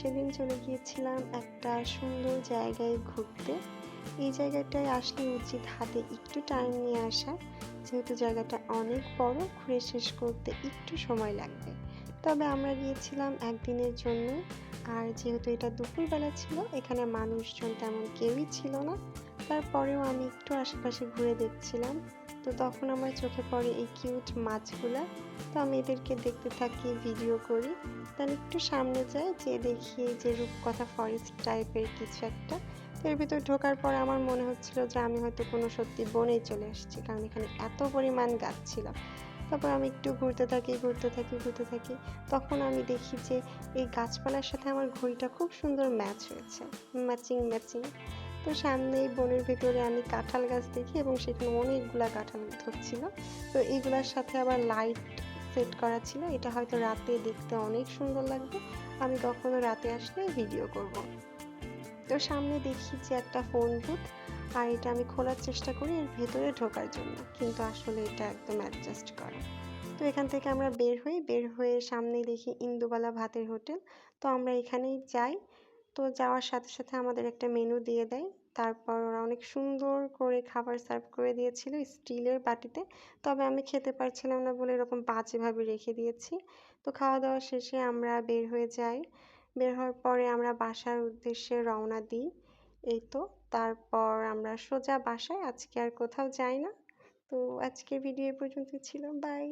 সেদিন চলে গিয়েছিলাম একটা সুন্দর জায়গায় ঘুরতে। এই জায়গাটায় আসলে উচিত হাতে একটু টাইম নিয়ে আসা, যেহেতু জায়গাটা অনেক বড়, ঘুরে শেষ করতে একটু সময় লাগবে। তবে আমরা গিয়েছিলাম একদিনের জন্য, আর যেহেতু এটা দুপুরবেলা ছিল, এখানে মানুষজন তেমন কেউই ছিল না। তারপরেও আমি একটু আশেপাশে ঘুরে দেখছিলাম। তো তখন আমার চোখে পড়ে এই কিউট মাছগুলা। তো আমি এদেরকে দেখতে থাকি, ভিডিও করি। দেন একটু সামনে যাই, যেয়ে দেখি যে রূপকথা ফরেস্ট টাইপের কিছু একটা। তো এর ভিতর ঢোকার পর আমার মনে হচ্ছিল যে আমি হয়তো কোনো সত্যি বনেই চলে এসেছি, কারণ এখানে এত পরিমাণ গাছ ছিল। তারপর আমি একটু ঘুরতে থাকি। তখন আমি দেখি যে এই গাছপালার সাথে আমার ঘড়িটা খুব সুন্দর ম্যাচ হয়েছে, ম্যাচিং। তো সামনেই বনের ভেতরে আমি কাঁঠাল গাছ দেখি এবং সেখানে অনেকগুলা কাঁঠাল ধরছিল। তো এইগুলার সাথে আবার লাইট সেট করা ছিল, এটা হয়তো রাতে দেখতে অনেক সুন্দর লাগবে। আমি কখনো রাতে আসলে ভিডিও করব। তো সামনে দেখি যে একটা ফোন বুথ, আর এটা আমি খোলার চেষ্টা করি এর ভেতরে ঢোকার জন্য, কিন্তু আসলে এটা একদম অ্যাডজাস্ট করা। তো এখান থেকে আমরা বের হয়ে সামনেই দেখি ইন্দুবালা ভাতের হোটেল। তো আমরা এখানেই যাই। তো যাওয়ার সাথে সাথে আমাদের একটা মেনু দিয়ে দেয়। তারপর ওরা অনেক সুন্দর করে খাবার সার্ভ করে দিয়েছিল স্টিলের বাটিতে। তবে আমি খেতে পারছিলাম না বলে এরকম বাজেভাবে রেখে দিয়েছি। তো খাওয়া দাওয়া শেষে আমরা বের হয়ে যাই। বের হওয়ার পরে আমরা বাসার উদ্দেশ্যে রওনা দিই। এই তো, তারপর আমরা সোজা বাসায়, আজকে আর কোথাও যাই না। তো আজকের ভিডিও এ পর্যন্তই ছিল। বাই।